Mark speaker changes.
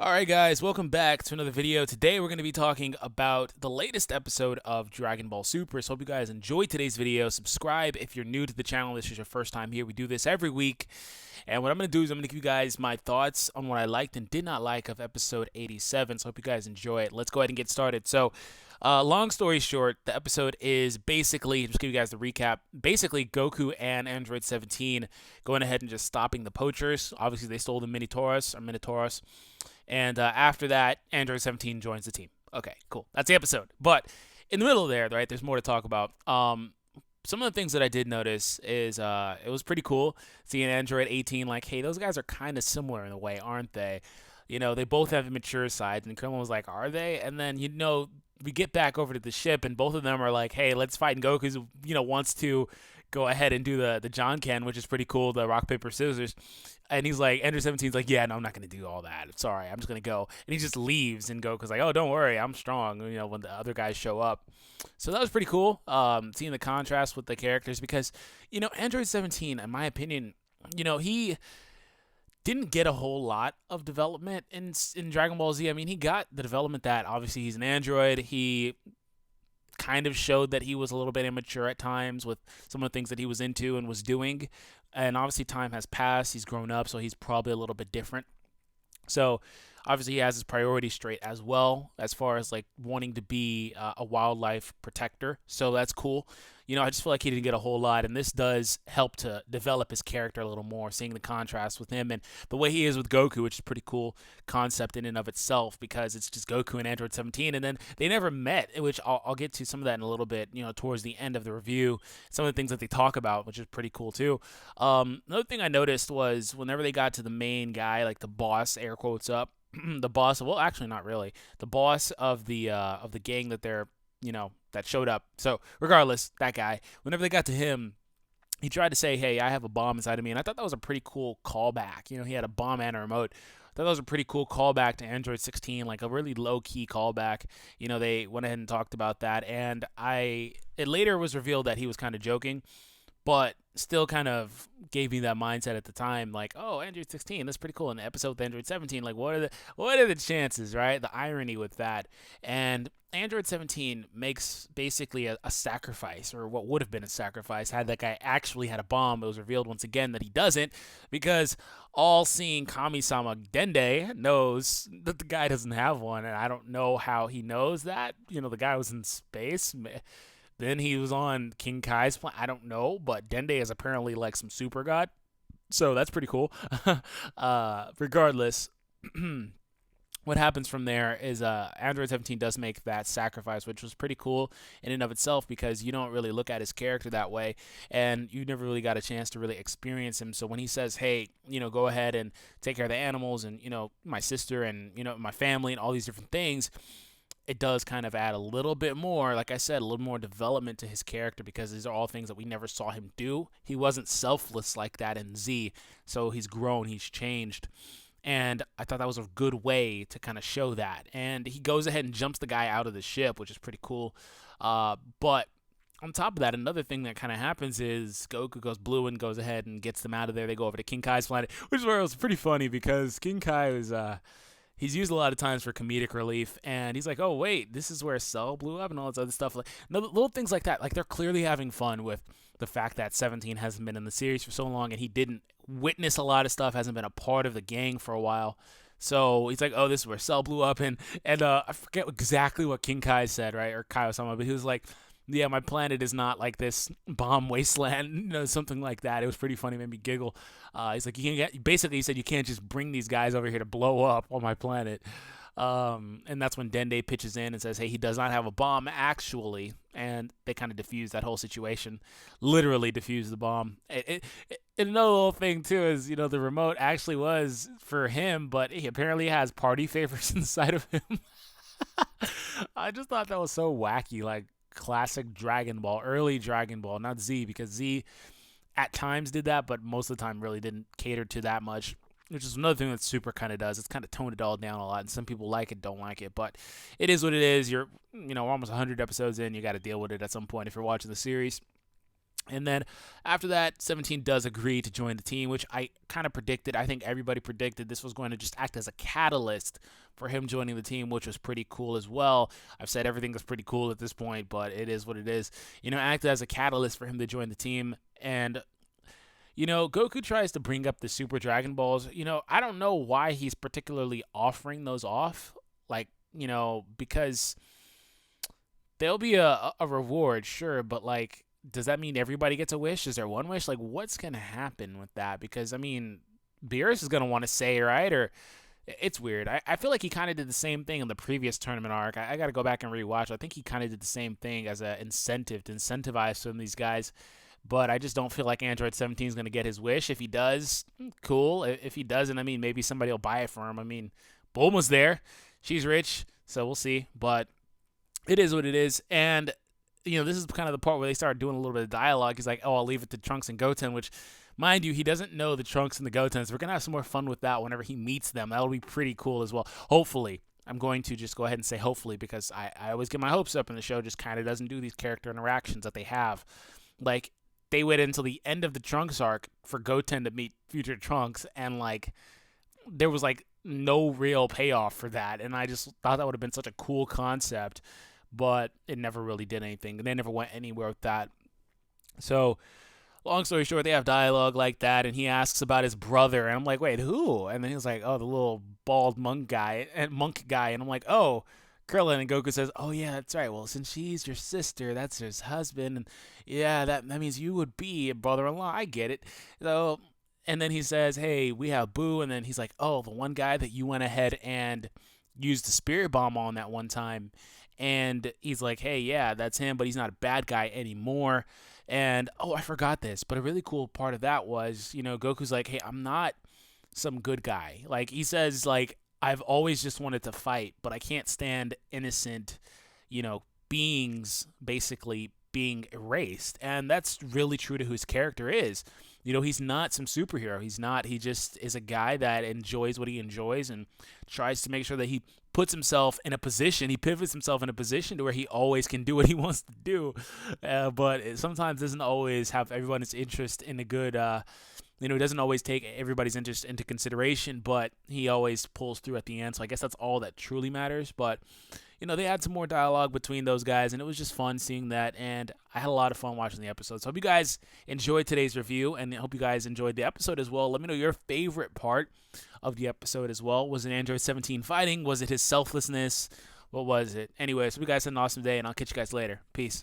Speaker 1: Alright guys, welcome back to another video. Today we're going to be talking about the latest episode of Dragon Ball Super. So hope you guys enjoyed today's video. Subscribe if you're new to the channel. This is your first time here. We do this every week. And what I'm going to do is I'm going to give you guys my thoughts on what I liked and did not like of episode 87. So hope you guys enjoy it. Let's go ahead and get started. So long story short, the episode is basically, just give you guys the recap, basically Goku and Android 17 going ahead and just stopping the poachers. Obviously they stole the Minotaurus. And after that, Android 17 joins the team. Okay, cool. That's the episode. But in the middle there, right, there's more to talk about. Some of the things that I did notice is it was pretty cool seeing Android 18 like, hey, those guys are kind of similar in a way, aren't they? You know, they both have mature sides. And Krillin was like, are they? And then, we get back over to the ship, and both of them are like, hey, let's fight. And Goku, wants to go ahead and do the John Ken, which is pretty cool, the rock, paper, scissors. And he's like, Ender 17's like, yeah, no, I'm not going to do all that. Sorry, I'm just going to go. And he just leaves, and Goku's like, oh, don't worry, I'm strong, when the other guys show up. So that was pretty cool, seeing the contrast with the characters, because, Android 17, in my opinion, he didn't get a whole lot of development in Dragon Ball Z. I mean, he got the development that, obviously, he's an android. He kind of showed that he was a little bit immature at times with some of the things that he was into and was doing. And obviously time has passed. He's grown up, so he's probably a little bit different. So obviously he has his priorities straight as well, as far as like wanting to be a wildlife protector. So that's cool. I just feel like he didn't get a whole lot, and this does help to develop his character a little more, seeing the contrast with him and the way he is with Goku, which is a pretty cool concept in and of itself, because it's just Goku and Android 17, and then they never met, which I'll get to some of that in a little bit, towards the end of the review, some of the things that they talk about, which is pretty cool too. Another thing I noticed was whenever they got to the main guy, like the boss, air quotes up, the boss, well, actually not really, the boss of the gang that they're, that showed up. So regardless, that guy, whenever they got to him, he tried to say, hey, I have a bomb inside of me. And I thought that was a pretty cool callback. He had a bomb and a remote. I thought that was a pretty cool callback to Android 16, like a really low-key callback. They went ahead and talked about that. And it later was revealed that he was kind of joking, but still kind of gave me that mindset at the time, like, oh, Android 16, that's pretty cool. In the episode with Android 17, like, what are the chances, right? The irony with that. And Android 17 makes basically a sacrifice, or what would have been a sacrifice had that guy actually had a bomb. It was revealed once again that he doesn't, because all-seeing Kami-sama Dende knows that the guy doesn't have one, and I don't know how he knows that. The guy was in space. Then he was on King Kai's planet. I don't know, but Dende is apparently like some super god. So that's pretty cool. Regardless, what happens from there is Android 17 does make that sacrifice, which was pretty cool in and of itself, because you don't really look at his character that way, and you never really got a chance to really experience him. So when he says, hey, go ahead and take care of the animals and, my sister and, my family and all these different things, it does kind of add a little bit more, like I said, a little more development to his character, because these are all things that we never saw him do. He wasn't selfless like that in Z, so he's grown, he's changed. And I thought that was a good way to kind of show that. And he goes ahead and jumps the guy out of the ship, which is pretty cool. But on top of that, another thing that kind of happens is Goku goes blue and goes ahead and gets them out of there. They go over to King Kai's planet, which is where it was pretty funny, because King Kai was... he's used a lot of times for comedic relief, and he's like, oh, wait, this is where Cell blew up and all this other stuff. Like, little things like that. Like, they're clearly having fun with the fact that 17 hasn't been in the series for so long, and he didn't witness a lot of stuff, hasn't been a part of the gang for a while. So he's like, oh, this is where Cell blew up, and I forget exactly what King Kai said, right, or Kai Osama, but he was like, yeah, my planet is not like this bomb wasteland, something like that. It was pretty funny, made me giggle. He's like, basically he said, you can't just bring these guys over here to blow up on my planet. And that's when Dende pitches in and says, hey, he does not have a bomb, actually. And they kind of diffuse that whole situation, literally diffuse the bomb. And another little thing, too, is, the remote actually was for him, but he apparently has party favors inside of him. I just thought that was so wacky, like, classic Dragon Ball, early Dragon Ball, not Z, because Z at times did that, but most of the time really didn't cater to that much, which is another thing that Super kind of does. It's kind of toned it all down a lot, and some people like it, don't like it, but it is what it is. You're, almost 100 episodes in, you got to deal with it at some point if you're watching the series. And then after that, 17 does agree to join the team, which I kind of predicted. I think everybody predicted this was going to just act as a catalyst for him joining the team, which was pretty cool as well. I've said everything is pretty cool at this point, but it is what it is. Acted as a catalyst for him to join the team. And Goku tries to bring up the Super Dragon Balls. I don't know why he's particularly offering those off. Like, because there'll be a reward, sure, but like, does that mean everybody gets a wish? Is there one wish? Like, what's gonna happen with that? Because I mean, Beerus is gonna want to say, right? Or it's weird. I feel like he kind of did the same thing in the previous tournament arc. I got to go back and rewatch. I think he kind of did the same thing as an incentive to incentivize some of these guys. But I just don't feel like Android 17 is going to get his wish. If he does, cool. If he doesn't, I mean, maybe somebody will buy it for him. I mean, Bulma's there. She's rich, so we'll see. But it is what it is. And, this is kind of the part where they start doing a little bit of dialogue. He's like, oh, I'll leave it to Trunks and Goten, which, mind you, he doesn't know the Trunks and the Gotens. We're going to have some more fun with that whenever he meets them. That'll be pretty cool as well. Hopefully. I'm going to just go ahead and say hopefully, because I always get my hopes up, and the show just kind of doesn't do these character interactions that they have. Like, they waited until the end of the Trunks arc for Goten to meet future Trunks, and like there was like no real payoff for that, and I just thought that would have been such a cool concept, but it never really did anything. They never went anywhere with that. So long story short, they have dialogue like that, and he asks about his brother, and I'm like, wait, who? And then he's like, oh, the little bald monk guy, and I'm like, oh, Krillin. And Goku says, oh yeah, that's right. Well, since she's your sister, that's his husband, and yeah, that means you would be a brother-in-law. I get it. So, and then he says, hey, we have Boo, and then he's like, oh, the one guy that you went ahead and used the spirit bomb on that one time. And he's like, hey, yeah, that's him, but he's not a bad guy anymore. And, oh, I forgot this, but a really cool part of that was, Goku's like, hey, I'm not some good guy. Like, he says, like, I've always just wanted to fight, but I can't stand innocent, beings basically being erased. And that's really true to who his character is. He's not some superhero. He just is a guy that enjoys what he enjoys and tries to make sure that he puts himself in a position, he pivots himself in a position to where he always can do what he wants to do. But it sometimes doesn't always have everyone's interest in a good, he doesn't always take everybody's interest into consideration, but he always pulls through at the end. So I guess that's all that truly matters. But, they had some more dialogue between those guys, and it was just fun seeing that. And I had a lot of fun watching the episode. So I hope you guys enjoyed today's review, and I hope you guys enjoyed the episode as well. Let me know your favorite part of the episode as well. Was it Android 17 fighting? Was it his selflessness? What was it? Anyways, hope you guys had an awesome day, and I'll catch you guys later. Peace.